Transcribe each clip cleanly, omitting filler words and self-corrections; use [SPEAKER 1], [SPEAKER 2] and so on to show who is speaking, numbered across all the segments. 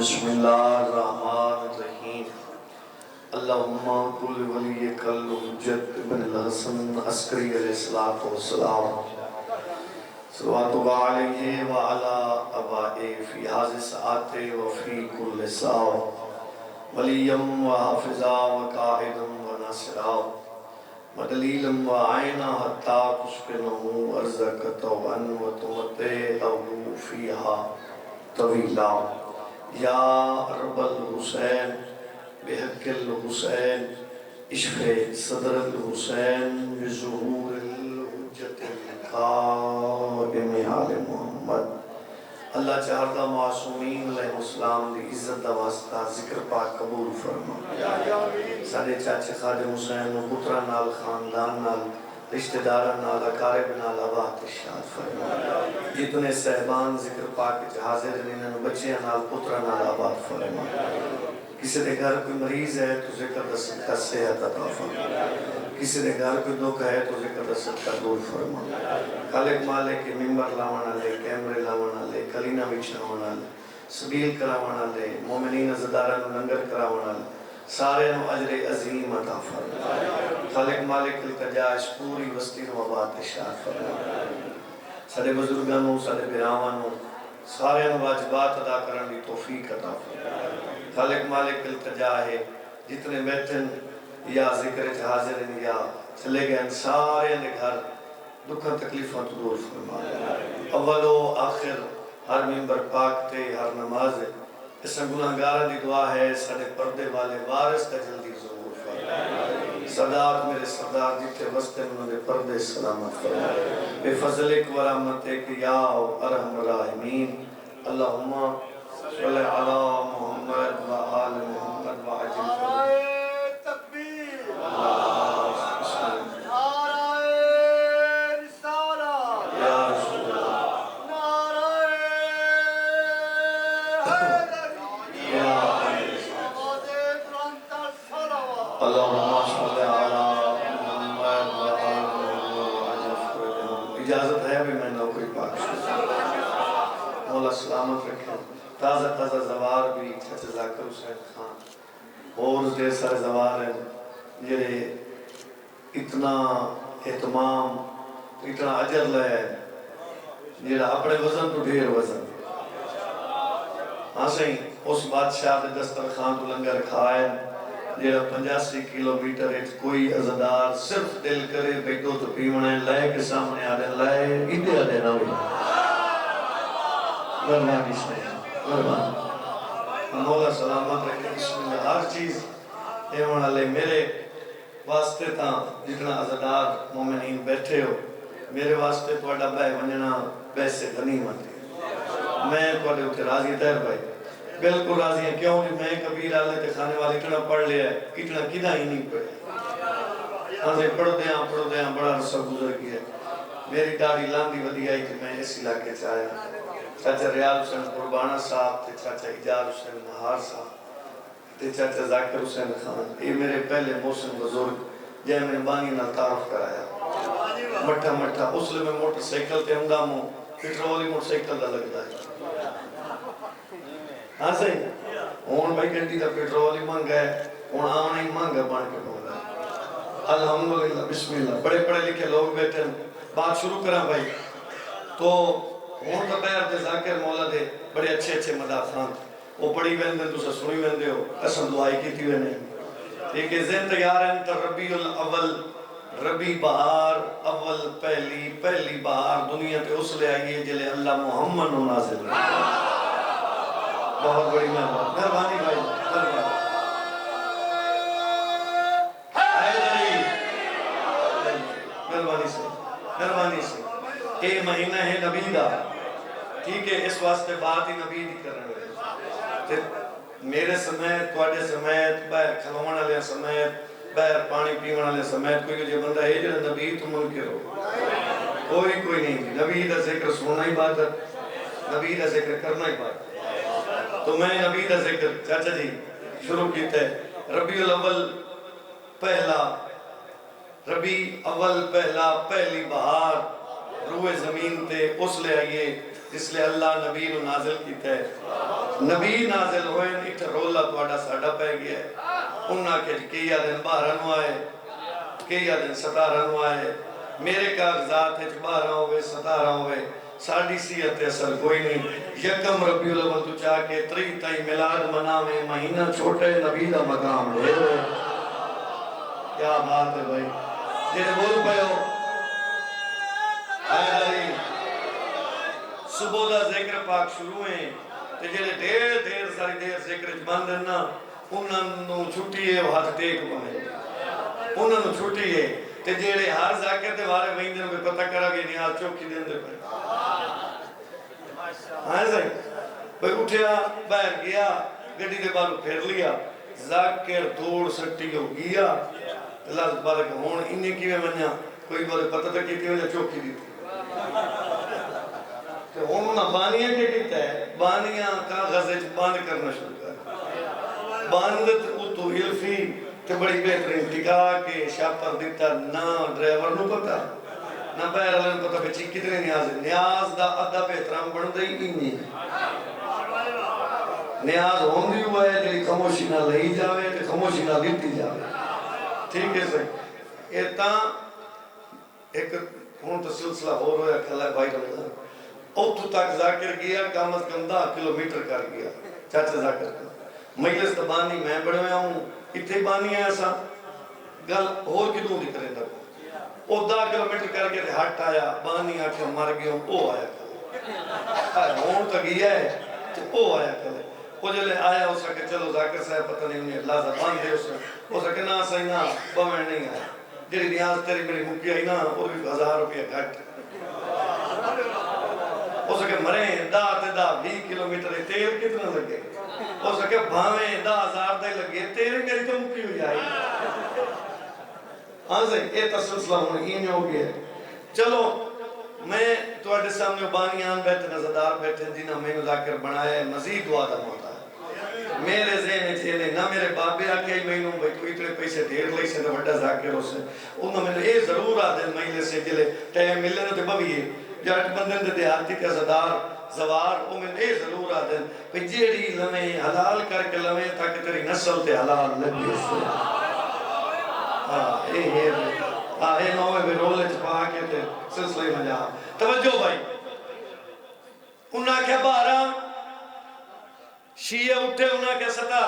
[SPEAKER 1] بسم اللہ الرحمن الرحیم اللہم کل ولیک الحجت ابن الحسن عسکری علیہ السلام صلوات اللہ علیہ وعلا ابائے فی حاضر ساعت وفی کل ساو ولیم و حافظا و قائدم و ناصرا و دلیلم و عینا حتی تسکنہو ارزک توبن و تمتعہو فیہا طویلا یا رب الحسین بحق الحسین اشف صدر الحسین بظہور الحجت القائم آل محمد اللہ چاہتا معصومین علیہ السلام دی عزت دا واسطہ ذکر پاک قبول فرما سارے چاچے خادم حسین و پترہ نال خاندان نال رشتہ داران نال اقارب نال آباد ارشاد فرما جتنے صاحبان ذکر پاک حاضر انہوں بچے نال پترہ نال آباد فرما کسی دے گھر کوئی مریض ہے تو ذکر دا صدقہ صحت عطا فرما کسی دے گھر کوئی دکھ ہے تو ذکر دا صدقہ دور فرما خالق مالک ممبر لاوانا لے کیمرے لاوانا لے کلینہ وچھاوانا لے سبیل کراوانا لے مومنین ازداران لنگر کراوانا لے سارے نو اجر عظیم عطا فرما خالق مالک التجاش پوری وسطی نو آباد ارشاد فرما سارے بزرگانوں سارے بیراوانوں سارے نو واجبات ادا کرنے دی توفیق عطا فرما خالق مالک التجا ہے جتنے بیٹھن یا ذکر حاضر ہیں یا چلے گئے سارے نے گھر دکھا تکلیفاں تو دور فرما اول و آخر ہر ممبر پاک تے ہر نماز ہے اس میں گناہگارہ دی دعا ہے سارے پردے والے وارث کا جلدی ظہور فرما صدات میرے سردار جتے وستے انہوں نے پردے سلامت فرما بے فضلک و رحمتک یا ارحم الراحمین اللہم صلی علی محمد و آل محمد و عجل اجازت ہے بھی میں نوکری پاک مولا سلامت رکھیں تازہ تازہ زوار بھی چچہ ذاکر حسین خان اور دیر سارے زوار ہیں یہ اتنا اہتمام اتنا عجر لے یہ اپنے وزن تو ڈھیر وزن ہاں صحیح اس بادشاہ دے دسترخوان تو لنگر کھائے یہ 85 کلومیٹر ایک کوئی عزدار صرف دل کرے بیٹو تو پیونے لائے کے سامنے آنے لائے ایدے آنے نہ ہوئی مرمانی سے مرمانی مولا سلامت رکھے بسم اللہ ہر چیز ایمان علیہ میرے واسطے تاں جتنا عزدار مومنین بیٹھے ہو میرے واسطے تو اڈا بے ونجنا بیسے غنیمت ہے میں تو اڈے اٹھے راضی دیر بھائی بلکل راضی ہیں کیوں کہ میں کبیر آلے تے خانے والے اتنا پڑھ لیا ہے اتنا کدھا ہی نہیں پڑھے ہاں پڑھ دیاں بڑا رسہ گزر گیا میری داڑھی لاندی ودی آئی کہ میں اس علاقے چاہیا چاچا ریال حسین قربانہ صاحب تے چاچا اجار حسین مہار صاحب تے چاچا ذاکر حسین خان یہ میرے پہلے موسم بزرگ جائے میں بانی نہ تعارف کرایا مٹھا مٹھا اس لئے میں موٹر سائیکل تے ہنگا موں پیٹرولی موٹر سائیکل دا لگتا ہے ہاں صحیح ہون بھائی گھنٹی دا پیٹرول ہی مانگا ہے ہون آنا ہی مانگا بان کے بھولا ہے الحمدللہ بسم اللہ بڑے پڑھے لکھے لوگ بیٹھے بات شروع کریں بھائی تو ہون کا پیر دے ذاکر مولا دے بڑے اچھے اچھے مدافعان وہ پڑھی ویندے تو سنوی ویندے ہو قسم دعائی کی تھی ویندے ایک ذہن تیار ہے انتا ربیع الاول ربی بہار اول پہلی بہار دنیا پہ اس لے آئیے جلے اللہ محمد نازل بہت بڑی مہربانی بھائی مہربانی سے یہ مہینہ ہے نبی دا ٹھیک ہے اس واسطے بات ہی نبی دی کرنے میرے سمیت توڑے سمیت باہر کھلوانا لیا سمیت باہر پانی پیوانا لیا سمیت کوئی جو بندہ ہے جو نبی تو منکر ہو کوئی نہیں نبی دا ذکر سننا ہی بات ہے نبی دا ذکر کرنا ہی بات ہے تو میں نبی دا ذکر چاچا جی شروع کیتے ربیع الاول پہلا ربیع اول پہلا پہلی بہار روئے زمین تے اس لے آئیے جس لے اللہ نبی نو نازل کیتا ہے نبی نازل ہوئے ایک رولا توڑا ساڑا پہ گیا ہے انہاں کے کئی دن 12 نو آئے کئی دن 17 نو آئے میرے کاغذات ہے 12 ہوئے 17 ہوئے ساڑھی سیت اثر کوئی نہیں یکم ربیع الاول تو چاہ کے 3 تائی میلاد مناویں مہینہ چھوٹے نبی دا مقام لے کیا بات ہے بھائی جنہیں بول پہ ہو آئے داری صبح دا ذکر پاک شروع ہیں تے جنہیں دیر ساری دیر ذکر بند ہے نا انہوں نے چھٹی ہے وہ ہاتھ ٹیک پہنے انہوں نے چھٹی ہے تے جنہیں ہر ذاکر دے بارے وہیں دن میں پتہ کرا گئے نیاز چوکی دن دے پہ آئے سائیں بھئی اٹھیا باہر گیا گھڑی دے بارو پھر لیا ذاکر دوڑ سٹی ہو گیا اللہ بارک ہون انہیں کیویں منیا کوئی بارے پتہ تک کیتی ہو یا چوکی دی تھی کہ انہوں بانیاں کے کیتا ہے بانیاں کاغذ بند کرنا شروع کر باندت اتو ہلفی تے بڑی بہترین ٹکا کے شاپر دیتا نہ ڈرائیور نو پتا نہ بہر اللہ نو پتا بچی کتنے نیاز ہے نیاز دا ادھا بہترام بڑھ دائی انہی نیاز ہون دی ہوا ہے جلی خموشی نہ لئی جاوے تے خموشی نہ دیتی جاوے ٹھیک ہے سر یہ تا ایک ہون تو سلسلہ ہو رہا ہے کھلا ہے بھائی رمضان اوتو تک ذاکر گیا کام از کم 10 کلومیٹر کر گیا چاچا ذاکر کا مجلس تبانی میں بڑھ میں ہوں اتنے بانی ہے ایسا گل اور کدوں دی کریں دا او 10 کلومیٹر کر گیا تھے ہٹ آیا بانی آکھا مر گیا ہوں او آیا کھلے ہون تو گیا ہے تو او آیا کھلے وہ جلے آیا ہو سکے چلو ذاکر صاحب پتہ نہیں انہیں اللہ زبان دے ہو سکے نا صحیح نا بمین نہیں آیا جلی نیاز تیری میری مکی آئی نا اور بھی 1000 روپیہ گھٹ ہو سکے مریں 20 کلومیٹر تیل کتنا لگے ہو سکے بھاویں 10,000 دے لگے تیل میری تو مکی ہو جائے ہاں سے یہ تسلسلہ ہونے ہی ہو گیا چلو میں تو اڈے سامنے بانیان بیٹھے نظردار بیٹھے جنہاں میں نے ذاکر بنایا ہے مزید دعا دا موتا ہے میرے ذہن چیلے نہ میرے بابے آکے ہی میں نے بھئی تو اتنے پیسے دیر لئی سے تو بڑا ذاکر ہو سے انہوں میں نے اے ضرور آدھے مہینے سے جلے ٹائم ملے نہ تے بھویے جاٹ بندن دے دیہاتی کا زدار زوار او میں اے ضرور آدھے کہ جیڑی لمیں حلال کر کے لمیں تاکہ تیری نسل تے حلال لگی سے اے اے نوے بے رولے چھپا کے تے سلسلے میں جا توجہ بھائی انہاں کے 12 شیعہ اٹھے انہاں کے 17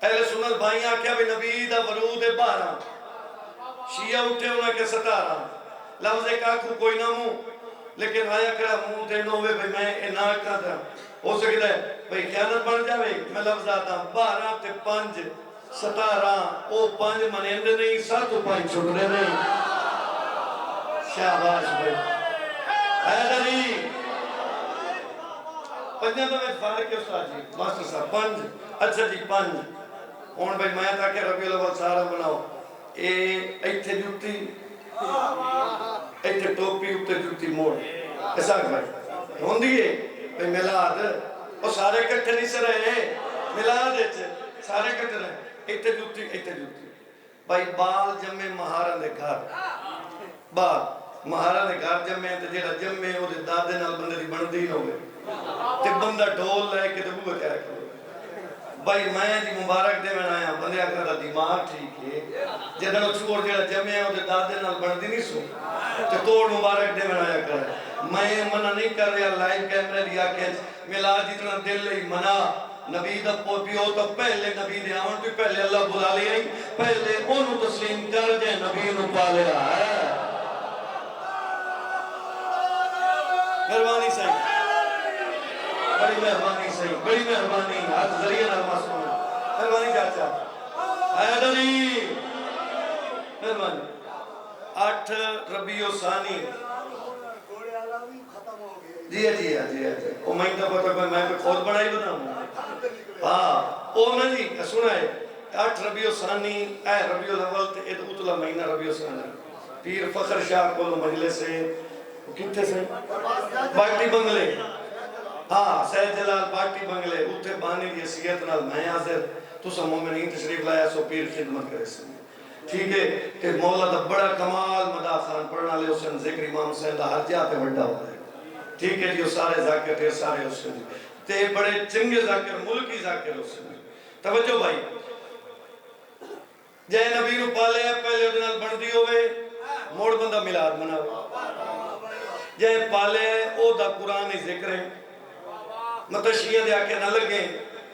[SPEAKER 1] اہل سنت بھائیاں کیا بھی نبی دا ورود 12 شیعہ اٹھے انہاں کے 17 لفظ کاکو کوئی نہ موں لیکن آیا کرا موں تے نوے بھئی میں اناک کا تھا ہو سکتا ہے بھئی خیانت بن جاوے میں لفظ آتا 12 تے 5 17 او 5 منیندے نہیں 7 5 چھوٹنے نہیں شہباز بھئی حیدر علی پنجہ تو میں فارق کے استاد جی ماسٹر صاحب 5 اچھا جی 5 ہون بھئی میں تاکہ ربیع الاول سارا بناؤ اے ایتھے جوتی ایتھے ٹوپی اپتے جوتی موڑ ایسا بھائی ہون دیئے بھئی ملاد وہ سارے کٹھے نہیں سے رہے ملاد ایچے سارے کٹھے رہے ایتھے جوتی بھائی بال جمع مہارہ دے گھر بال مہارہ نے گھر جمعے تے جیڑا جمعے او دے دادے نال بندے دی بندی نہ ہوئے تے بندہ ڈھول لے کے تے بوے کیا کرے بھائی میں جی مبارک دے میں آیا بندے آکھا دا دماغ ٹھیک ہے جدہ نو چھوڑ جیڑا جمعے او دے دادے نال بندی نہیں سو تے توڑ مبارک دے میں آیا کرے میں منع نہیں کر رہا لائیو کیمرے دیا کہ میلاد جتنا دل لئی منع نبی دا پیو تو پہلے نبی دے آمن تو پہلے اللہ بلا لے آئی پہلے انہوں تسلیم کر دے نبی انہوں پالے آئے مہربانی صحیح بڑی مہربانی صحیح بڑی مہربانی ہاتھ ذریعہ نرمہ سنو مہربانی چاچا حیدر علی مہربانی 8 ربیع ثانی جی وہ میں تو پتہ کوئی میں خود بڑھائی بناؤں ہاں او نا جی سنا ہے 8 ربیع ثانی اے ربیع الاول تے اید اتلا مہینہ ربیع ثانی پیر فخر شاہ کو مجلس سے کتنے سے باٹی بنگلے ہاں سید جلال باٹی بنگلے اتھے بانی دی حیثیت نال میں حاضر تو سب مومنین تشریف لایا سو پیر خدمت کرے سے ٹھیک ہے کہ مولا دا بڑا کمال مدا خان پڑھنا لے حسین ذکر امام حسین دا ہر جا پہ بڑھا ہوتا ہے ٹھیک ہے جی وہ سارے ذاکر تھے سارے حسین تے بڑے چنگے ذاکر ملکی ذاکر حسین توجہ بھائی جے نبی نو پالے پہلے دنال بڑھ دی ہوئے موڑ بندہ ملاد مناوے جے پالے او دا قرآن ذکر ہے متشیعہ دے آکے نہ لگیں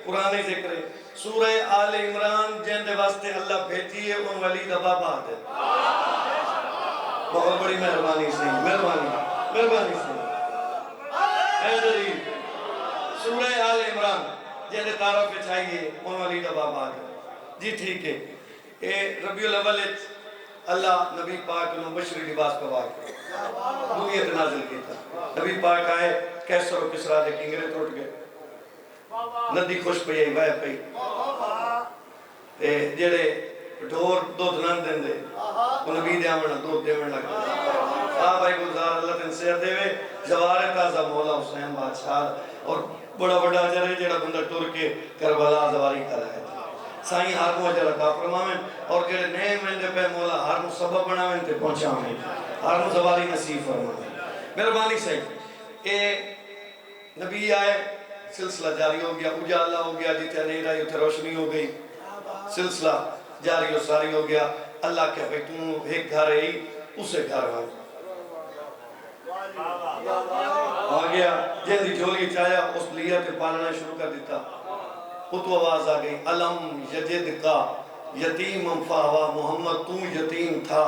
[SPEAKER 1] قرآن ذکر ہے سورہ آل عمران جن دے واسطے اللہ بھیجی ہے ان ولی دا بابا آتے بہت بڑی مہربانی سے مہربانی سے حیدری سورہ آل عمران جن دے تعارف پہ چاہیے ان ولی دا بابا آتے جی ٹھیک ہے اے ربیع الاول اللہ نبی پاک نے بشری لباس پوا کے دنیت نازل کیتا نبی پاک آئے کیسر و کسرا دے کنگرے ٹوٹ گئے ندی خوش پئی آئی وائے پئی جڑے ڈھور دودھ نان دیں دے وہ نبی دے آمنا دودھ دے آمنا لگا بھائی گلزار اللہ تن صحت دے وے جوار تازہ مولا حسین بادشاہ اور بڑا بڑا جرے جڑا بندہ ٹور کے کربلا زواری کر ہے سائیں ہر مو جڑا کا فرماویں اور جڑے نئے مندے پہ مولا ہر مو سبب بناویں تے پہنچاویں ہر مو زواری نصیب فرماویں مہربانی صحیح اے نبی آئے سلسلہ جاری ہو گیا اجالا ہو گیا جیتے نہیں رہی اتھے روشنی ہو گئی سلسلہ جاری و ساری ہو گیا اللہ کہا بھئی تم ایک گھر ہے اسے گھر آ گیا جن دی جھولی چاہیا اس لیا تے پالنا شروع کر دیتا اتو آواز آ گئی علم یجد کا یتیم فاہوا محمد تو یتیم تھا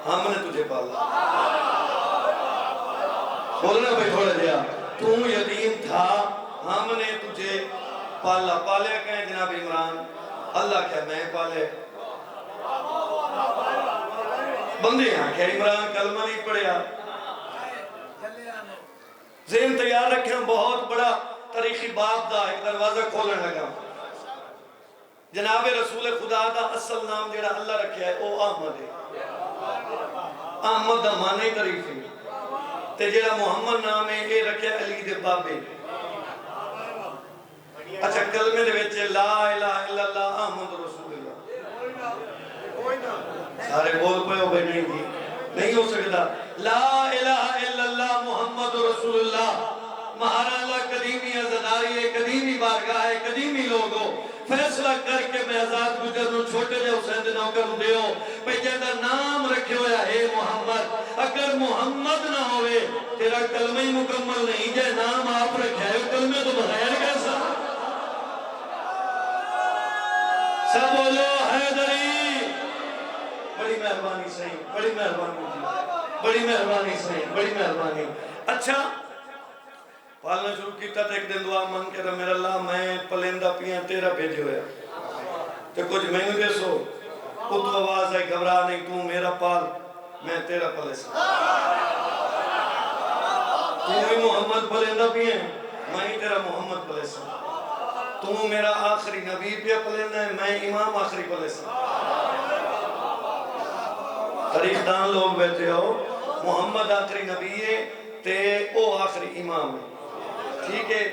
[SPEAKER 1] ہم نے تجھے پالا بولنا بھئی تھوڑا جیا تو یتیم تھا ہم نے تجھے پالا پالے کہیں جناب عمران اللہ کہہ میں پالے بندے ہیں کہ عمران کلمہ نہیں پڑھیا ذہن تیار رکھیں بہت بڑا تاریخی باب دا ایک دروازہ کھولنے لگا جناب رسول خدا دا اصل نام جڑا اللہ رکھیا ہے او احمد ہے احمد دا معنی تعریف ہے تے جڑا محمد نام ہے اے رکھیا علی دے بابے اچھا کلمے دے وچ لا الہ الا اللہ احمد رسول اللہ سارے بول پہ ہو بھائی نہیں ہو سکتا لا الہ الا اللہ محمد رسول اللہ مہارا اللہ قدیمی ازداری ہے قدیمی بارگاہ ہے قدیمی لوگو فیصلہ کر کے میں آزاد گجر نو چھوٹے دے حسین دے نوکر نو دیو پہ جیدہ نام رکھے ہویا ہے محمد اگر محمد نہ ہوئے تیرا کلمہ ہی مکمل نہیں جائے نام آپ رکھے ہے کلمہ تو بغیر کیسا سب بولو حیدری بڑی مہربانی صحیح بڑی مہربانی بڑی مہربانی صحیح بڑی مہربانی اچھا پالنا شروع کیتا تھا ایک دن دعا مانگ کے میرا اللہ میں پلندہ پیاں تیرا بھیجے ہویا تو کچھ میں دے سو اتو آواز ہے گھبرا نہیں تو میرا پال میں تیرا پلے سا تو ہی محمد پلندہ پیاں میں ہی تیرا محمد پلے سا تو میرا آخری نبی پہ پلندہ ہے میں امام آخری پلے سا تاریخ دان لوگ بیٹھے ہو محمد آخری نبی ہے تے او آخری امام ہے ٹھیک ہے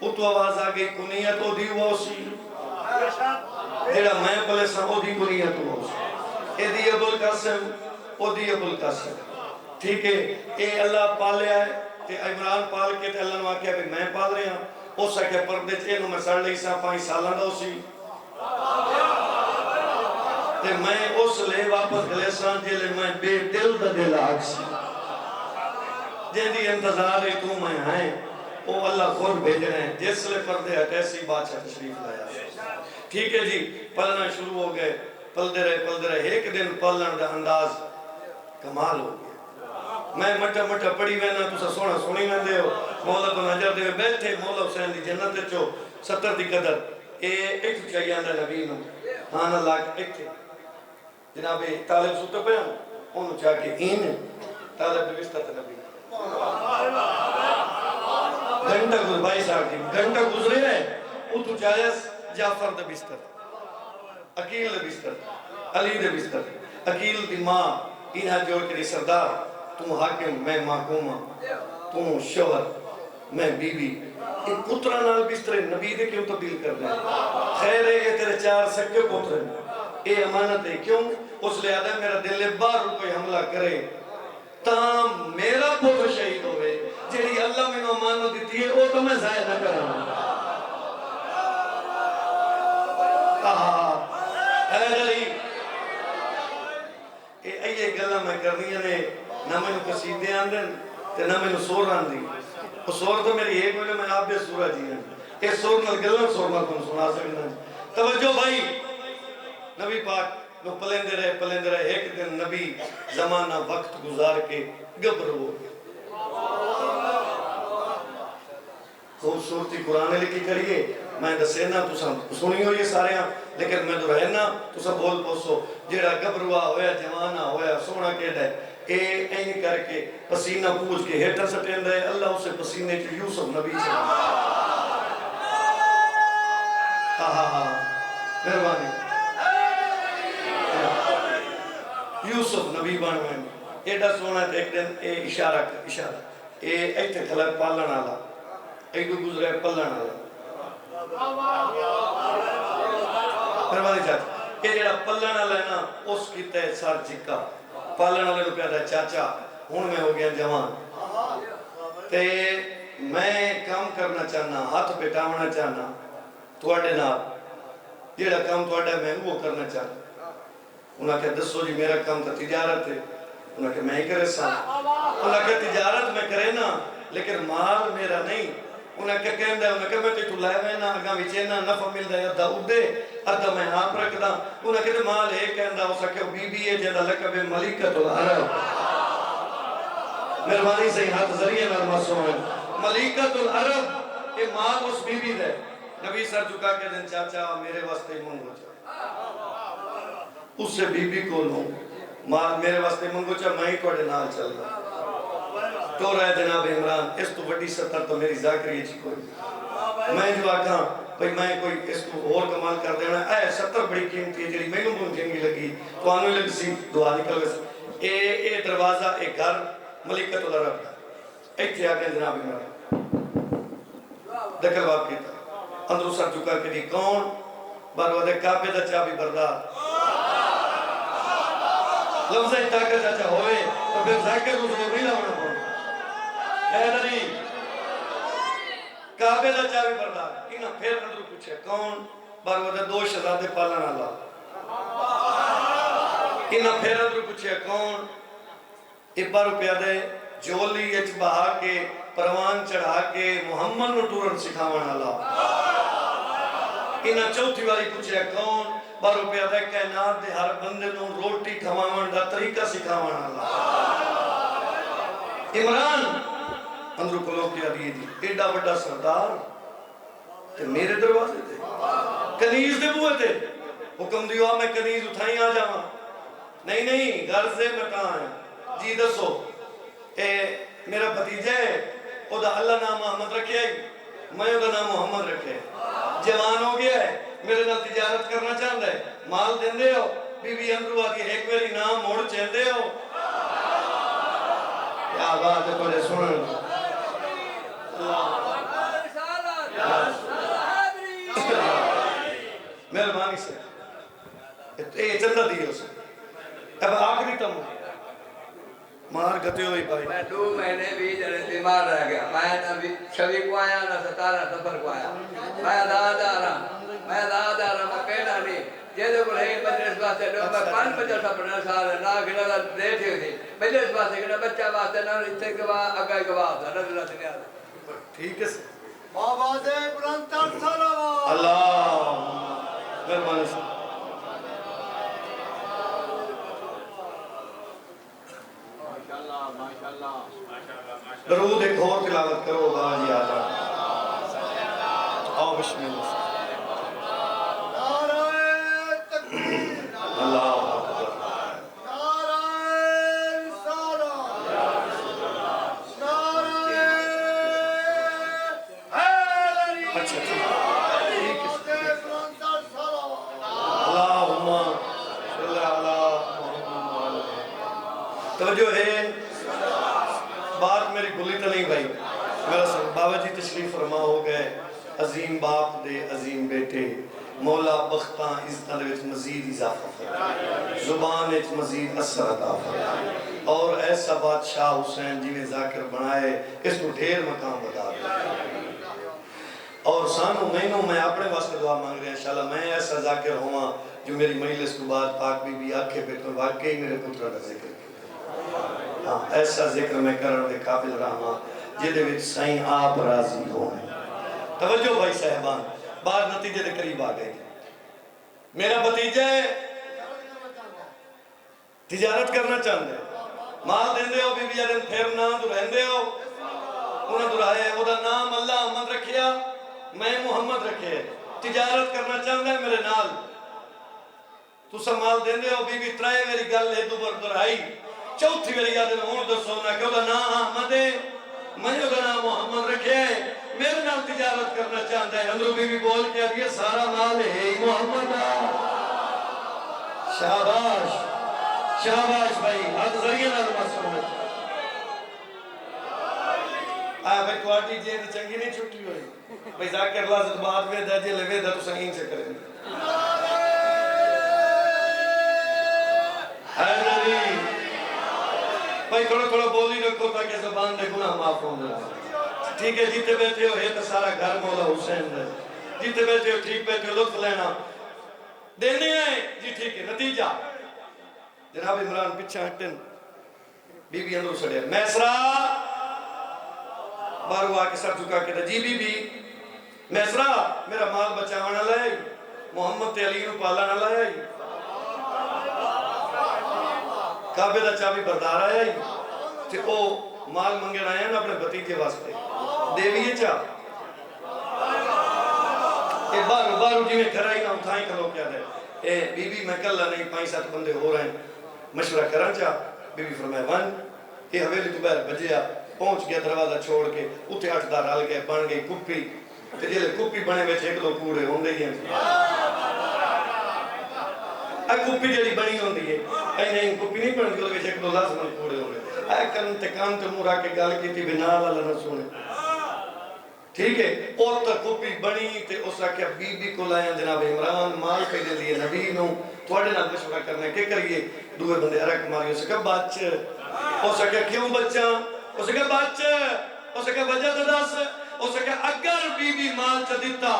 [SPEAKER 1] اتو آواز آگئی کنیت او دی وہ سی جیڑا میں پلے سا او دی کنیت وہ سی اے دی ابو القاسم او دی ابو القاسم ٹھیک ہے اے اللہ پالے آئے تے عمران پال کے تے اللہ نے آکھیا بھی میں پال رہے ہیں او سکے پردے چے نو میں سڑ لئی سا 5 سالاں دا سی تے میں اس لے واپس گلے سان جلے میں بے دل دا دل آگ سی جن دی انتظار ہے تو میں آئیں او اللہ خود بھیج رہے ہیں جس لے پردے ہٹے سی بادشاہ تشریف لایا ٹھیک ہے جی پلنا شروع ہو گئے پلدے رہے ایک دن پلن دا انداز کمال ہو گیا میں مٹا مٹا پڑی وینا تو سونا سونی میں دے ہو مولا کو نجر دے بیٹھے مولا حسین دی جنت چو 70 دی قدر اے ایک چاہیے اندر نبی نو ہاں اللہ ایک تھے جناب طالب سوتا پہ ہوں انہوں چاہ کے این طالب بستر تھا نبی گھنٹہ گزر 22 آٹھ گھنٹہ گزرے ہیں وہ تو چاہیس جعفر دا بستر عقیل دا بستر علی دا بستر عقیل دی ماں انہا جوڑ کے سردار تم حاکم میں محکومہ تم شوہر میں بی بی ایک پترہ نال بستر نبی دے کیوں تبدیل کر رہے ہیں خیر ہے یہ تیرے 4 سکے پتر ہیں یہ امانت ہے. کیوں؟ اس لئے آدھا میرا دل باہر کوئی حملہ کرے تاں میرا پوت شہید ہوئے. جیڑی اللہ میں نو امانت دیتی ہے وہ تو میں ضائع نہ کروں. یہ گلہ میں کرنی ہے نہ میں نے قصیدے آندن تے نہ میں نے سور آندی. وہ سور تو میری ایک ملے میں آپ بے سورہ جی ہیں. یہ سور نہ گلہ سور نہ تم سنا سکنا. توجہ بھائی نبی پاک نو پلندے رہے ایک دن نبی زمانہ وقت گزار کے گبر ہو گئے. خوبصورتی قرآن لکھی کریے میں دسینا تو سنی ہو یہ سارے ہیں لیکن میں تو رہنا تو سب بول پوسو جیڑا گبروا ہویا جوانہ ہویا سونا کہتا ہے اے این کر کے پسینہ پوچھ کے ہیٹر سٹین رہے اللہ اسے پسینے چو یوسف نبی چاہا. مہربانی یوسف نبی بانوائیں ایڈا سونا ایک دن اے اشارہ اے ایتے خلق پالن آلا ایڈو گزرے پلن آلا. مہربانی چاہتا یہ جڑا پلن آلا ہے نا اس کی تے سار جھکا پالن آلے کو کہتا ہے چاچا ہون میں ہو گیا جوان تے میں کام کرنا چاہنا ہاتھ بیٹھاونا چاہنا تواڈے نال جیڑا کام تواڈا میں وہ کرنا چاہنا. انہاں کہ دسو جی میرا کام تا تجارت ہے. انہاں کہ میں ہی کرے سا. انہاں کہ تجارت میں کرے نا لیکن مال میرا نہیں. انہاں کہ کہندہ ہے انہاں کہ میں تو لائے ہوئے نا اگاں وچینا نفع مل دے ادھا اڈے ادھا میں آپ رکھ دا. انہاں کہ مال ہے کہندہ ہو سکے بی بی ہے جیدہ لقب ملکۃ العرب. مہربانی سے ہاتھ ذریعہ نرمہ سوئے ملکۃ العرب یہ مال اس بی بی دے. نبی سر جھکا کے دن چاچا میرے واسطے منگو چا اس سے بی بی کو لوں مال میرے واسطے منگو چا میں ہی کوڑے نال چل رہا. تو رہے جناب عمران اس تو وڈی ستر تو میری ذاکری چی کوئی میں جو آکھاں بھئی میں کوئی اس کو اور کمال کر دینا اے ستر بڑی قیمتی ہے جڑی میں نوں چنگی لگی تو آنوی لگ سی دعا نکل گئی. اے دروازہ اے گھر ملکۃ العرب ایک تھے آگے جناب عمران دکل باپ کیتا اندرو سر چکا کے دی کون بارودے کعبے دا چابی بردار لفظ طاقت چاچا ہوئے تو پھر ذاکر کو ضرور نہیں لاؤنا پڑا. حیدری کعبے دا چابی بردار انہاں پھر اندرو پوچھے کون بارودے دو شہزادے پالن آلا. انہاں پھر اندرو پوچھے کون ابا روپیہ دے جولی اچ بہا کے پروان چڑھا کے محمد نو ٹورن سکھاون آلا. انہاں چوتھی والی پوچھے کون بارو پہ آدھے کائنات دے ہر بندے نو روٹی کھواون دا طریقہ سکھاون آلا. عمران اندرو کو لوگ کیا دیئے دی ایڈا بڑا سردار تے میرے دروازے تھے کنیز دے بوئے تھے حکم دیوا میں کنیز اٹھائیں آ جاواں. نہیں گھر سے مٹا ہے جی دسو اے میرا بھتیجہ ہے او دا اللہ نام محمد رکھے میں او دا نام محمد رکھے جوان ہو گیا ہے میرے نال تجارت کرنا چاہتا ہے مال دین دے ہو بی بی اندرو آتی ایک میری نام موڑ چین دے ہو. کیا بات ہے پڑھے سنن مہربانی سے اے چندہ دیئے اسے اب آخری تم مار گھتے ہوئی پائی
[SPEAKER 2] میں 2 مہینے بھی جڑے بیمار رہ گیا میں نہ شوی کو آیا نہ 17 سفر کو آیا میں دادا میں پہلا نہیں جیدے کو رہی مجلس واسطے میں 5 بجے سپنا سال نہ گھنا دیٹھ ہوئی تھی مجلس واسطے گھنا بچہ واسطے نہ اتھے گواہ اگائی گواہ تھا نظر اللہ دنیا
[SPEAKER 1] ٹھیک ہے
[SPEAKER 3] بابا دے برانتر صلوات
[SPEAKER 1] اللہ مہربانی سے درود ایک اور تلاوت کرو باجی آجا آؤ بسم اللہ
[SPEAKER 3] نعرہ تکبیر
[SPEAKER 1] اللہ
[SPEAKER 3] نعرہ رسالہ نعرہ حیدری
[SPEAKER 1] اچھا
[SPEAKER 3] بابا دے برانتر صلوات
[SPEAKER 1] اللہم صلی اللہ محمد توجہ ہے بات میری بھولی تو نہیں بھائی میرا بابا جی تشریف فرما ہو گئے عظیم باپ دے عظیم بیٹے مولا بختاں عزتاں دے وچ مزید اضافہ فرمائے، زبان وچ مزید اثر عطا فرمائے، اور ایسا بادشاہ حسین جی میں ذاکر بنائے اس کو ڈھیر مقام بتا دے۔ اور سانو مینوں میں اپنے واسطے دعا مانگ رہے ہیں انشاءاللہ میں ایسا ذاکر ہوا جو میری مجلس کو بعد پاک بی بی آکھے پہ تو واقعی میرے پترہ کا ذکر کیا، ہاں ایسا ذکر میں کرن دے قابل رہا جدے وچ سائیں آپ راضی ہوئے۔ توجہ بھائی صاحبان، بعد نتیجے دے قریب آ گئے، میرا بھتیجا ہے تجارت کرنا چاہتے ہیں، مال دیندے ہو بی بی جدن پھر نہ تو رہندے ہو انہاں تو رہے وہ دا نام اللہ احمد رکھیا میں محمد رکھے، تجارت کرنا چاہتا ہے میرے نال تو سمال دیندے ہو بی بی ترائے میری گل ہے دوبر درائی چوتھی میری یادن ہون دو سونا کہ وہ دا نام احمد ہے میں وہ دا نام محمد رکھے میرے نال تجارت کرنا چاہتا ہے۔ اندرو بی بی بول کے اب یہ سارا مال ہے محمد شاباش شاباش بھائی حد ذریعہ نال مسئلہ آیا بھائی کوارٹی جیند چنگی نہیں چھوٹی ہوئی بھائی ذاکر لازت بات ویدہ جی لویدہ تو سنگین سے کریں حیدری بھائی تھوڑا بولی رکھو تاکہ زبان دے گناہ معاف ہوں گا ٹھیک ہے جیتے بیٹھے ہو ہے تو سارا گھر مولا حسین دے جیتے بیٹھے ہو ٹھیک بیٹھے ہو لطف لینا دینے ہیں جی ٹھیک ہے نتیجہ جناب عمران پچھا ہٹن بی بی اندر سڑے میسرہ بارو آکے سر چکا کے جی بی بی میسرہ میرا مال بچاوانا لائے محمد تے علی نو پالانا لائے کعبے دا چابی بردار آیا ہی تے او مال منگے رہے ہیں اپنے بھتیجے واسطے دیویے چاہ اے بارو جی میں کھرائی نہ اٹھائیں کھلو کیا دے اے بی بی میں کل نہیں 5-7 بندے ہو رہے ہیں مشورہ کرن چاہ بی بی فرمائے ون یہ حویلی تو بہر بجیا پہنچ گیا دروازہ چھوڑ کے اتھے 8 دار حل گئے بن گئی کپی تے جلے کپی بنے میں چھے کلو کوڑے ہوں دے ہیں اے کپی جلی بنی ہوں دی ہے اے نہیں کپی نہیں بن گئی چھے کلو لازمن کوڑے ہوں دے اے کان تے مورا کے گال کی تھی بنا اللہ نہ سونے ٹھیک ہے اور تا کپی بنی تے اس رکھے بی بی کو لائیں جناب عمران مال پہ دے لیے نبی نو تھوڑے نال مشورہ کرنے کے کریے دوے بندے عرق ماری اسے کہا بچ اسے کہا کیوں بچہ اسے کہا بچ اسے کہا وجہ تداس اسے کہا اگر بی بی مال چا دیتا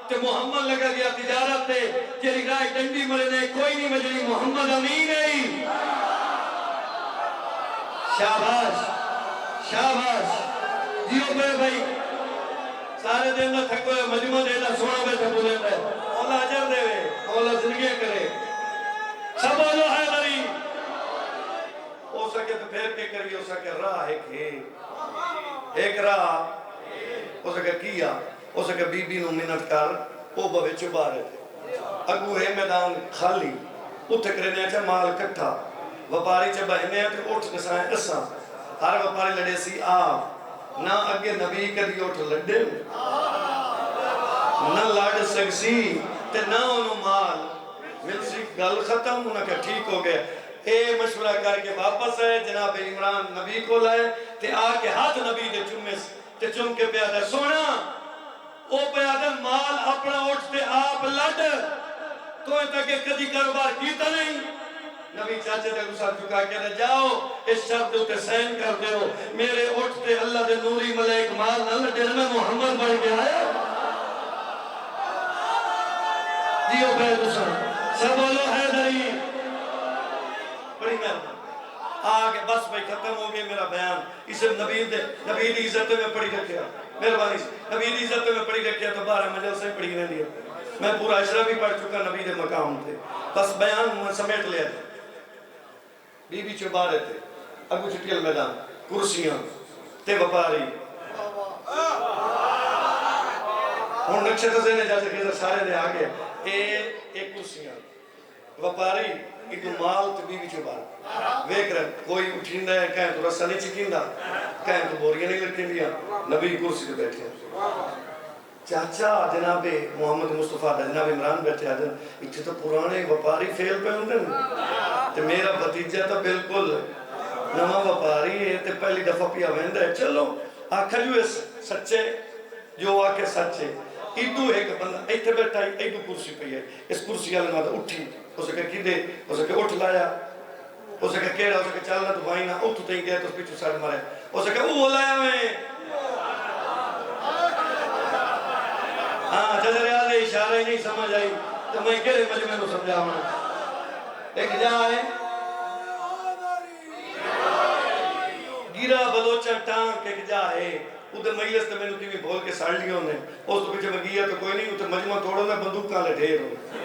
[SPEAKER 1] تو محمد لگا گیا تجارت تے جیلی رائے ڈنڈی مرے نے کوئی نہیں مجھے محمد امین نہیں شاباش شاباش جیو پہ بھائی سارے دن نہ تھکو ہے مجمع دینا سونا بیٹھا بولے ہے مولا عجر دے وے مولا زندگی کرے سب بولو ہے غری ہو سکے تو پھر کے کری ہو سکے راہ ایک راہ ہو سکے کیا ہو سکے بی بی نو منت کر او بوے چبا رہے تھے اگو ہے میدان خالی اتھے کرنے اچھا مال کٹھا وپاری چا بہنے ہیں تو اٹھ نسائیں اساں ہر وپاری لڑے سی آپ نہ اگے نبی کدی اٹھ لڑے نہ لڑ سکسی تے نہ انہوں مال مل سی گل ختم انہوں کہ ٹھیک ہو گئے اے مشورہ کر کے واپس ہے جناب عمران نبی کو لائے تے آکے ہاتھ نبی دے چمس تے چم کے پیادہ سونا او پیادہ مال اپنا اٹھتے آپ لڑ تو انتا کہ کدی کاروبار کیتا نہیں نبی چاچے دے گسار چکا کے نہ جاؤ اس شرط تے سین کر دے ہو میرے اٹھتے اللہ دے نوری ملائک مال نہ لڑے میں محمد بڑھ گیا ہے جیو پہ دوسر سب بولو حیدری بڑی مہربان آگے بس بھائی ختم ہو گئے میرا بیان اسے نبی دی عزت میں پڑھی رکھیا مہربانی سے نبی دی عزت میں پڑھی رکھیا تو 12 مجل سے پڑھی نہیں دیا میں پورا عشرہ بھی پڑھ چکا نبی دے مقام تھے بس بیان سمیٹ لیا تھے بی بی چوبا رہے تھے اگو چھٹیل میدان کرسیاں تے وپاری ہون نقشہ تزینے جاتے خیزر سارے دے آگے ایک کرسیاں وپاری ایک مال تے بی بی چوبا رہے ویک رہے کوئی اٹھین ہے کہیں تو رسہ نہیں چکین دا کہیں تو بوریاں نہیں لکھیں دیا نبی کرسی تے بیٹھے ہیں چاچا جناب محمد مصطفیٰ جناب عمران بیٹھے آدھن اتھے تو پرانے وپاری فیل پہ ہوندے تے میرا بھتیجہ تو بالکل نما وپاری ہے تے پہلی دفعہ پیا ویندہ ہے چلو آکھا جو سچے جو آکے سچے ادو ایک بندہ ایتھے بیٹھا ہے ایڈو کرسی پہ ہے اس کرسی والے نال اٹھی اس کے کدے اس کے اٹھ لایا اس کے کیڑا اس کے چلنا تو بھائی نہ اٹھ تے گیا تو پیچھے سڑ مارے اس کے او لایا میں ہاں جدر والے اشارے نہیں سمجھ آئی تو میں کہڑے مجمع نو سمجھاواں ایک جا ہے گیرا بلوچا ٹانک ایک جا ہے ادھر مجلس تے مینوں کیویں بول کے سڑ لیو نے اس تو پیچھے میں گیا تو کوئی نہیں ادھر مجمع توڑو نہ بندوقاں لے ڈھیر ہو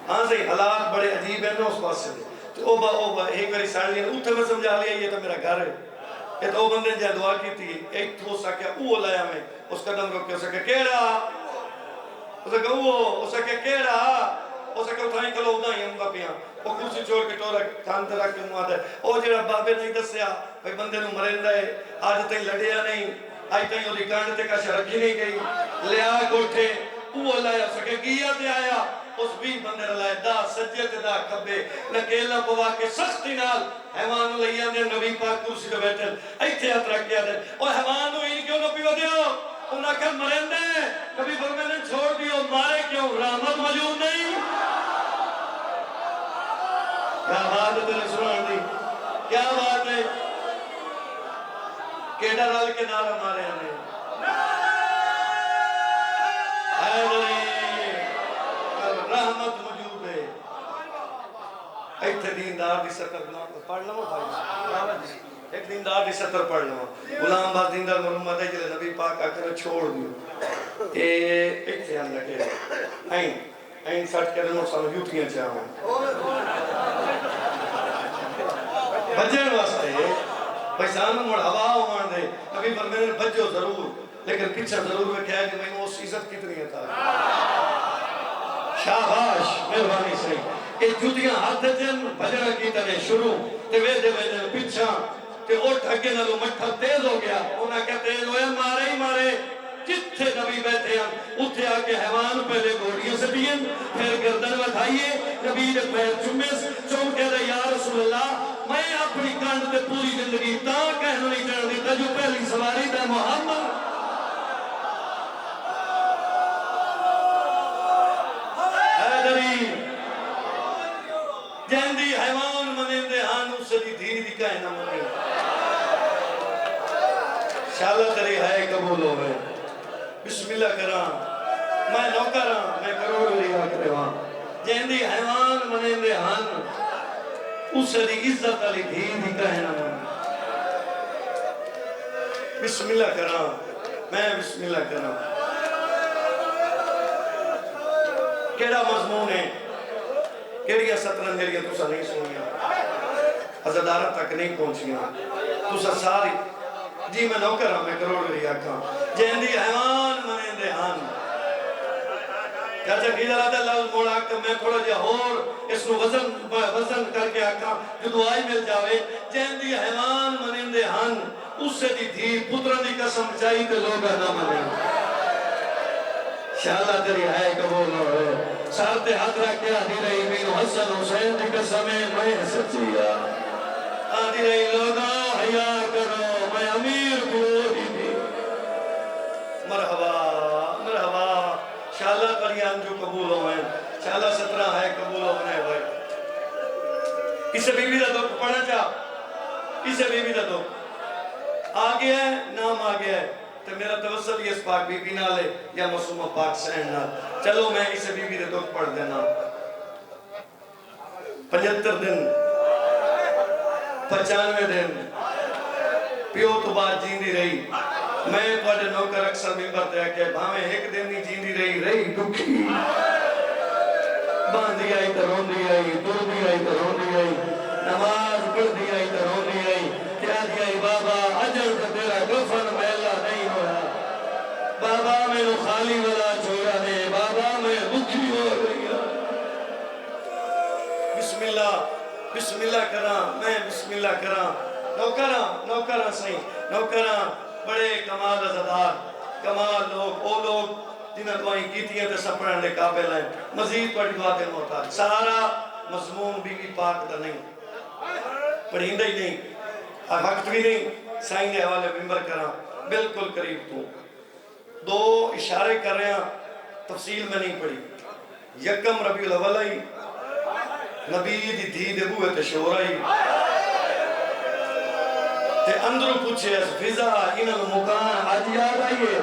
[SPEAKER 1] ہاں صحیح حالات بڑے عجیب ہیں نا اس پاس سے تو او با ایک باری سڑ لیا اتھے میں سمجھا لیا یہ تو میرا گھر ہے یہ تو بندے نے دعا کی تھی ایک تھو سا کیا او لایا میں اس قدم روک کے اس کے کیڑا اس کے او اس کے کیڑا اس کے اٹھائیں کلو ادا ہی ہم کا پیاں وہ کرسی چھوڑ کے ٹورا کھان تے رکھ کے منہ آتا ہے او جڑا بابے نہیں دسیا بھائی بندے نو مریندا ہے آج تائیں لڑیا نہیں آج تائیں اودی کانڈ تے کش رکھی نہیں گئی لیا کوٹھے او لایا اس کے گیا تے آیا اس بھی بندے لائے دا سجے تے دا کھبے نکیلا پوا کے سختی نال حیوان لئی آندے نبی پاک کرسی تے بیٹھے ایتھے ہاتھ رکھ کے آدے او حیوان نو ان کیوں نہ پیو دیو انہاں کہ مرندے نبی فرماتے ہیں چھوڑ دیو مارے کیوں رحمت موجود نہیں کیا بات ہے تیرے سنان دی کیا بات ہے کیڑا رل کے نعرہ مارے ہیں رحمت موجود ہے ایتھے دیندار دی سطر پڑھ لوں بھائی ایک دیندار دی سطر پڑھ لوں غلام باز دیندار محمد ہے جلے نبی پاک آکر چھوڑ دیو ایتھے ہم لگے این سٹ کے رنو سانو یوتیاں چاہوں بجن واسطے پیسانو مڑ ہوا ہوان دے نبی فرماتے ہیں بجو ضرور لیکن پیچھے ضرور میں کہا کہ میں نے اس عزت کتنی ہے تھا شاباش مہربانی سے یہ جوتیاں ہاتھ جن بجنا کی طرح شروع تے ویدے ویدے پیچھا تے اٹھ اگے نالو مٹھا تیز ہو گیا انہاں کیا تیز ہویا مارے ہی مارے جتھے نبی بیٹھے ہیں اتھے آکے حیوان پہلے گھوڑیوں سے دیئے پھر گردن بٹھائیے نبی نے پیر چوم کہہ رہے یا رسول اللہ میں اپنی کانڈ تے پوری زندگی تا کہنا نہیں چڑھ دیتا جو پہلی سواری دا محمد جہندی حیوان منین دے ہانو سدی دھی دی کہنا منین شاءاللہ تیری ہے قبول ہوئے بسم اللہ کرام میں نوکرام میں کروڑ لیا کرے وہاں جہندی حیوان منین دے ہانو اس دی عزت علی دھی دی کہنا منین بسم اللہ کرام میں بسم اللہ کرام کیڑا مضمون ہے کیڑیا سطرن میریا تسا نہیں سنیا عزدارہ تک نہیں پہنچیا تسا ساری جی میں نوکر ہاں میں کروڑ رہی آکھاں جہندی حیوان منین دے ہان چاچا کی دلہ دلہ موڑ آکھاں میں تھوڑا جا اور اس کو وزن کر کے آکھاں جو دعائی مل جاوے جہندی حیوان منین دے ہان اس سے دی دھی پترہ دی قسم چاہی تے لوگا نہ منین شاءاللہ تیری ہے قبول ہوئے سارتے ہاتھ رکھے آدھی رہی مینو حسن حسین دی قسمیں میں سچیا آدھی رہی لوگا حیاء کرو میں امیر کوئی بھی مرحبا مرحبا شاءاللہ قریان جو قبول ہوئے شاءاللہ سترہ ہے قبول ہوئے بھائی اسے بی بی دا دکھ پڑھنا چاہ اسے بی بی دا دکھ آگیا ہے نام آگیا ہے تو میرا توسل یہ اس پاک بی بی نہ لے یا معصومہ پاک سین نہ چلو میں اسے بی بی دے دکھ پڑھ دینا 75 دن 95 دن پیو تو بات جیندی رہی میں تواڈے نوکر اکثر ممبر تے کہ بھاویں ایک دن نہیں جیندی رہی دکھی باندھی آئی تو روندی آئی دردی آئی تو روندی آئی نماز پڑھدی آئی تو روندی آئی کیا دیا بابا اجل کا تیرا گفن میلا نہیں ہوا بابا میں نو خالی والا چھوڑا دے بابا میں دکھی ہو گئی بسم اللہ کرا میں بسم اللہ کرا نوکران صحیح نوکران بڑے کمال عزدار کمال لوگ او لوگ جنہیں دعائیں کیتی ہیں تے سپڑھنے لے قابل ہیں مزید پڑھی دعا دے محتاج سارا مضمون بی بی پاک دا نہیں پڑھیندہ ہی نہیں وقت بھی نہیں سائن دے حوالے ممبر کرا بالکل قریب تو دو اشارے کر رہے ہیں، تفصیل میں نہیں پڑھی. یکم ربیع الاول آئی، نبی دی دھی دے بوئے تے شور آئی تے اندروں پوچھے فضا انہاں نوں مکان اج یاد آئیے.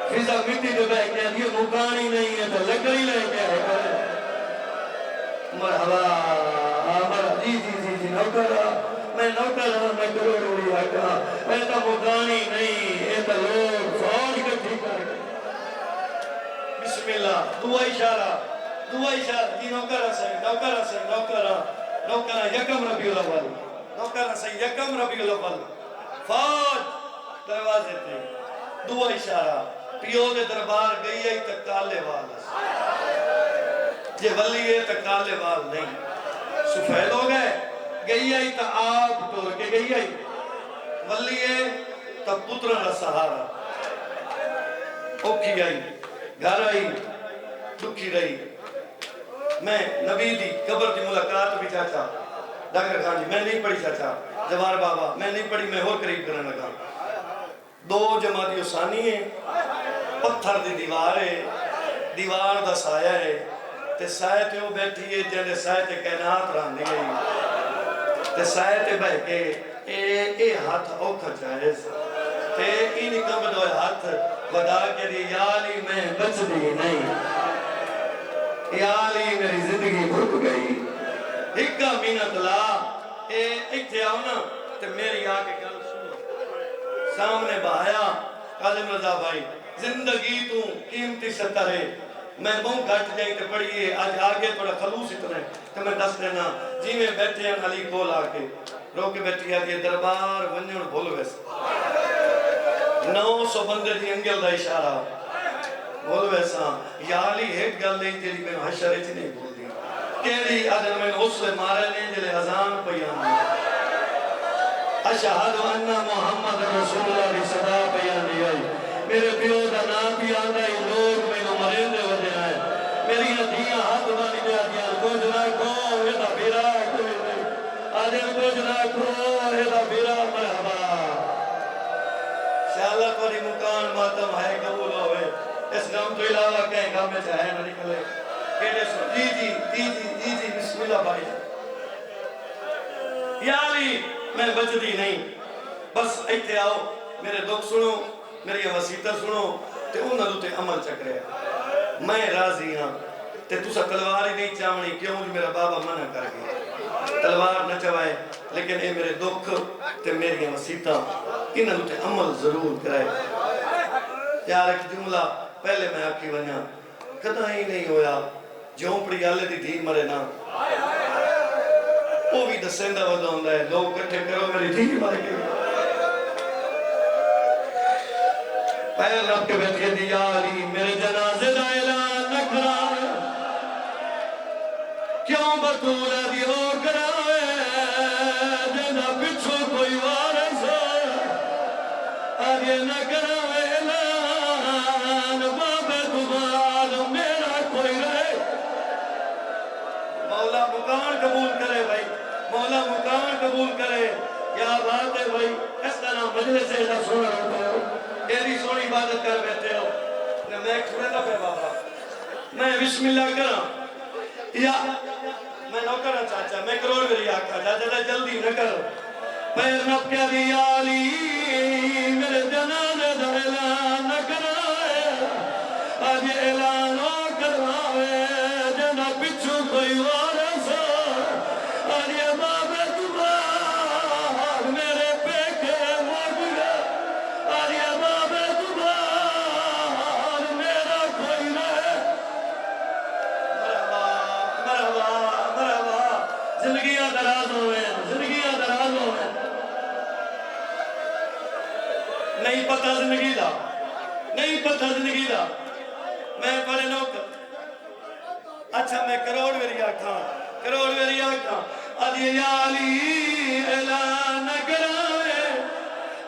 [SPEAKER 1] فضا مٹی دے بہ کے یہ مکان ہی نہیں ہے تو لکڑی لے کے آئے. مرحبا مرحبا جی جی جی جی نوکرا میں نوکرا میں کروڑی آقا میں تو مکان ہی نہیں یہ تو لوگ فوج کٹھی کر کے. بسم اللہ دعا اشارہ جی نوکرا نوکرا یکم ربیع الاول نوکرا صحیح یکم ربیع الاول فوج دروازے تے دعا اشارہ پیو دے دربار گئی ہے تک کالے والا جے ولی ہے تک کالے وال نہیں سفید ہو گئے گئی ہے تا آپ ٹور کے گئی ہے ولی ہے تا پتر کا سہارا اوکھی آئی گھر آئی دکھی رہی. میں نبی دی قبر دی ملاقات بھی چاچا ڈاکٹر خان جی میں نہیں پڑھی چاچا جوار بابا میں نہیں پڑھی میں اور قریب کرنے لگا. دو جماعتی ثانی ہے پتھر دی دیوار ہے دیوار دا سایہ ہے تے سایہ تے وہ بیٹھی ہے جنہیں سایہ تے کائنات رہنے گئی تے سایہ تے بہ کے اے ہاتھ اوکھا جائز تے اینی کم دو ہاتھ ودا کے دی یا علی میں بچ دی نہیں یا علی میری زندگی بھوک گئی ہکا مینت لا اے ایتھے آؤنا تے میری آکے گل سنو سامنے بہایا قاسم رضا بھائی زندگی تو قیمتی ستر ہے میں بہت گھٹ جائیں تے پڑھئیے آج آگے تھوڑا خلوص اتنا ہے کہ میں دس دینا جی میں بیٹھے ہیں علی کول آکے رو کے بیٹھی آگے دربار ونجن بھول ویسا 900 بندے دی انگل دا اشارہ بھول ویسا یا علی ایک گل نہیں جیلی میں حشر اچھ نہیں بھول دی کہڑی آدھر میں اس سے مارے نہیں جلے ازان پیان اشہد ان محمد رسول اللہ کی صدا پیان دی آئی میرے پیو دا نام بھی آن رہی لوگ میں نو مرین دے وجہ آئے میری ندیاں ہاتھ بانی دے آدیاں کچھ نہ کو ایدہ بیرا کوئی نہیں آدھر کچھ نہ کو ایدہ بیرا مرحبا شاءاللہ کوئی مکان ماتم ہے قبول ہوئے اس نام تو علاوہ کہیں گا میں چاہے نہ نکلے کہنے سو جی جی جی جی جی جی بسم اللہ بھائی یا علی میں بچ دی نہیں بس ایتھے آؤ میرے دکھ سنو میری وسیطہ سنو تے انہاں دو تے عمل چک رہے میں راضی ہاں تے تُسا تلوار ہی نہیں چاہونی کیوں جو میرا بابا منع کر گیا تلوار نہ چوائے لیکن اے میرے دکھ تے میری وسیطہ انہاں دو تے عمل ضرور کرائے. یار ایک جملہ پہلے میں آپ کی ونیا کدھا ہی نہیں ہویا جھونپڑی آلے دی دھی مرے نا وہ بھی دسندہ ودا ہوندہ ہے لوگ کٹھے کرو میری دھی مر گئی پہلے رب کے بیٹھ کے دیا علی میرے جنازے دا اعلان نہ کرائے کیوں بطولہ دی ہو کرائے جنہ پچھو کوئی وارث آگے نہ کرائے اعلان باب دبال میرا کوئی رہے. مولا مکان قبول کرے بھائی مولا مکان قبول کرے کیا بات ہے بھائی اس طرح مجلس سے ایسا سونا ہوتا ہو ایری سونی عبادت کر بیٹھے ہو میں ایک سنے نہ پہ بابا میں بسم اللہ کرا یا میں نہ کرا چاچا میں کروڑ میری آقا چاچا جلدی نہ کرو پیر نب کیا دی علی میرے جنازے دا اعلان نہ کرائے آج اعلان ہو کروائے جنہ پچھو کوئی وارث آج یہ باب دبار میرے پیکے مر گئے آج یہ باب دبار میرا کوئی رہے. مرحبا مرحبا زندگیاں دراز ہوئے نہیں پتہ زندگی دا نہیں پتہ زندگی دا میں پڑھے نوکر اچھا میں کروڑ میری آنکھاں آدھی یا علی اعلان نہ کرائے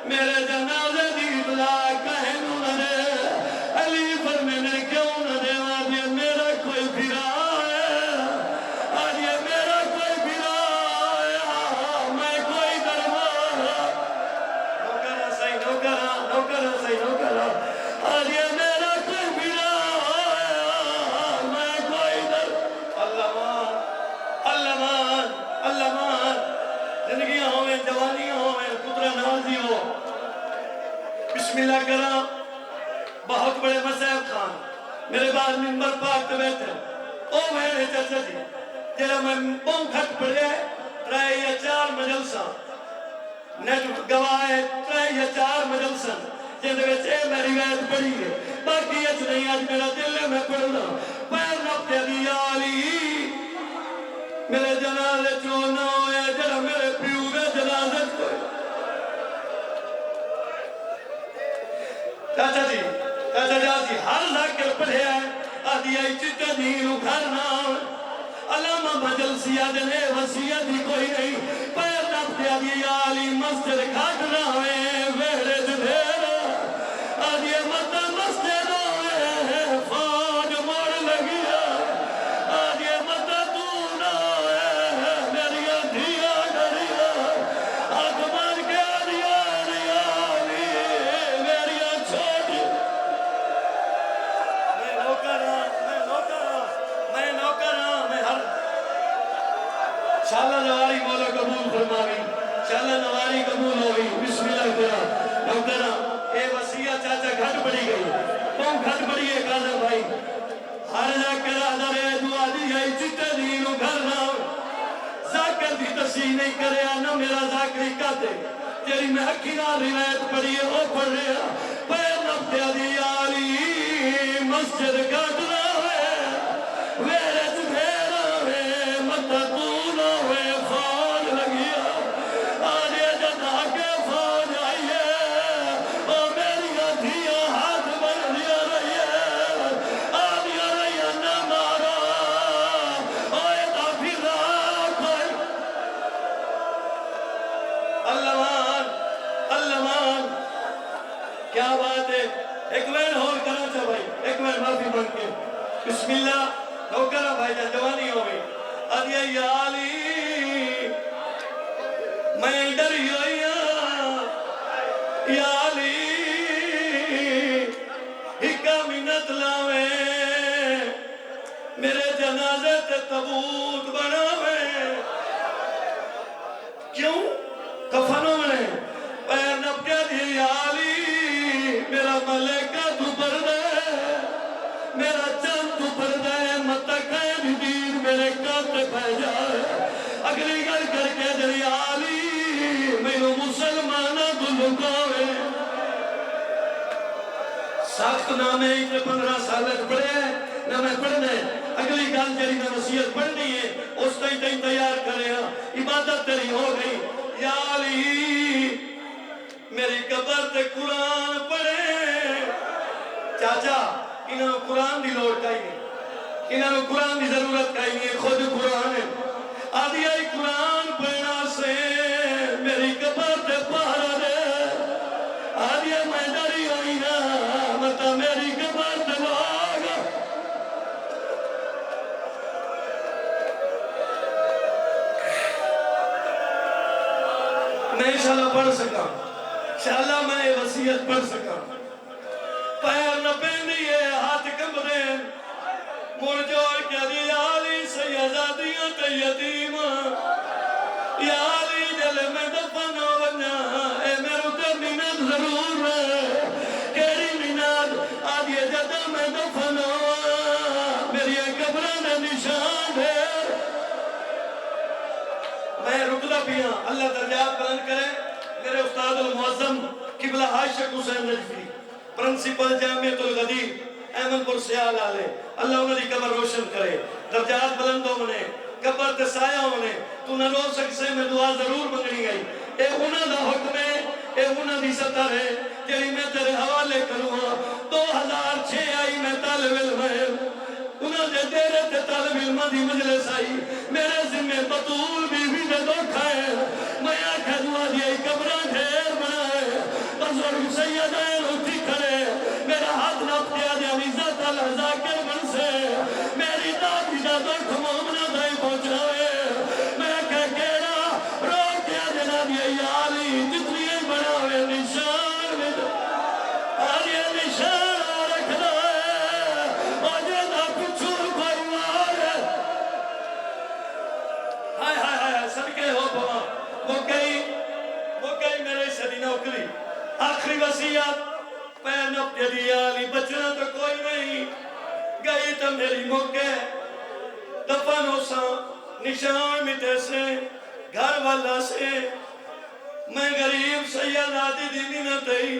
[SPEAKER 1] میرے جنازے دی بلا کہیں نہ دے علی فرمینے کیوں نہ دے آدھی میرا کوئی پھرا ہے آدھی میرا کوئی پھرا ہے میں کوئی دربار نوکرہ صحیح نوکرہ
[SPEAKER 4] بہت بڑے مسائب خان میرے بعد منبر پاک تے بیٹھے او بہنے چچا جی جڑا میں بم کھٹ پڑے ترائے یا چار مجلساں نیٹ گواہ ہے ترائے یا چار مجلساں جن وچ اے میں روایت پڑھی ہے باقی اچ نہیں آج میرا دل ہے میں پڑھنا پیر رب تے دی علی میرے جنازے چونا ہوئے جڑا میرے پیو دے جنازے کوئی چاچا جی ہر ذاکر پڑھے آئے آدھی آئی چچا دینو گھرنا علامہ مجلسی آدھنے وسیعت ہی کوئی نہیں پیر رب تے دی علی مسجد کھاٹنا ہوئے ویڑے دھیرا آدھی مطا مسجد ہوئے فوج موڑ لگیا آدھی مطا دونا ہوئے میریا دھیا ڈریا آگمان کے آدھیا ریالی میریا چھوٹی میں نوکر ہاں میں ہر شالہ نواری مولا قبول فرماوی شالہ نواری قبول ہوئی بسم اللہ کرا نوکرہ اے وسیعہ چاچا گھٹ پڑی گئی کون گھٹ پڑی ہے قادر بھائی ہر جا کرا درے دعا دی گئی چتے دینو گھر نہ ذاکر دی تصحیح نہیں کرے نہ میرا ذاکری کہتے تیری میں حقینا روایت پڑی ہے او پڑھ رہا پیر نبتے دی علی مسجد کاٹنا ہوئے ویرت بھیرا ہوئے متقونا ہوئے فوج لگیا آجے جدا کے فوج آئیے او میری گھٹیا ہاتھ بن دیا رہیے آدیا رہیے نہ مارا اوے تا پھر رہا کوئی اللہ کیا بات ہے ایک وین ہور کرنا چاہ بھائی ایک وین معافی بن کے بسم اللہ نوکرہ بھائی جا جوانی ہوئی آدیا یا علی میں ڈری ہوئی یا علی ہکا منت لاوے میرے جنازے تے تبوت بناوے کیوں کفنوں میں پیر نب کیا دی یا علی میرا ملکہ تو پر دے میرا چند تو پر دے متکہ دید میرے کانتے پہ جائے اگلی گھر کر کے دی علی میرے مسلمانہ تو لکاوے سخت نامے ایک 15 سالت پڑھے نہ میں پڑھنے اگلی گھر جری میں وسیعت پڑھنی ہے اس تین تیار کرے عبادت تیری ہو گئی یا علی میری قبر تے قرآن پڑھے چاچا انہوں قرآن دی لوڑ کائی نہیں انہوں قرآن دی ضرورت کائی نہیں خود قرآن ہے آدھی آئی قرآن پڑھنا سے میری قبر تے پہرا دے آدھی آئی میں ڈری ہوئی نا مطا میری قبر تے لوگ میں انشاءاللہ پڑھ سکا انشاءاللہ میں وسیعت پڑھ سکا پیر نہ پہنیے ہاتھ کم دیں مڑ جوڑ کے دی علی سیدادیاں تے یتیم یا علی جل میں دفن ہو بنا اے میرے تے منت ضرور ہے کیری منت آدھی جدہ میں دفن ہو میری قبران نشان ہے میں رکنا پیا اللہ درجات بلند کرے میرے استاد المعظم قبلہ عاشق حسین نجفی پرنسپل جامعۃ الغدیر احمد پور سیال آلے اللہ انہوں نے قبر روشن کرے درجات بلند ہونے قبر تے سایہ ہونے تو نہ رو سکسے میں دعا ضرور منگنی گئی اے انہوں دا حکم ہے اے انہوں دی سطر ہے جیلی میں تیرے حوالے کروں 2006 آئی میں طالب علم ہے انہوں نے دیرے تے طالب علم دی مجلس آئی میرے ذمہ بطول بھی دے دھوکھا ہے میں آنکھا دعا دیا قبران ڈھیر بنائے بزرگ سیدین اٹھی کھڑے میرا ہاتھ نب دیا دیا عزت اللہ ذاکر من سے میری دادی دا دکھ مومنہ دائی پہنچ رہے میں کہہ کہنا رو کیا دینا دیا یا علی جتنی بناوے نشان میں آلیہ نشان رکھ دائے اور جیدہ پچھو کوئی مارے ہائے ہائے ہائے صدقے ہو پوا وہ گئی میرے شدی نوکری آخری وسیعت نفع دیالی بچنا تو کوئی نہیں گئی تو میری موقع دفن ہو سا نشان مٹے سے گھر والا سے میں غریب سید آدھی دینی نہ تھی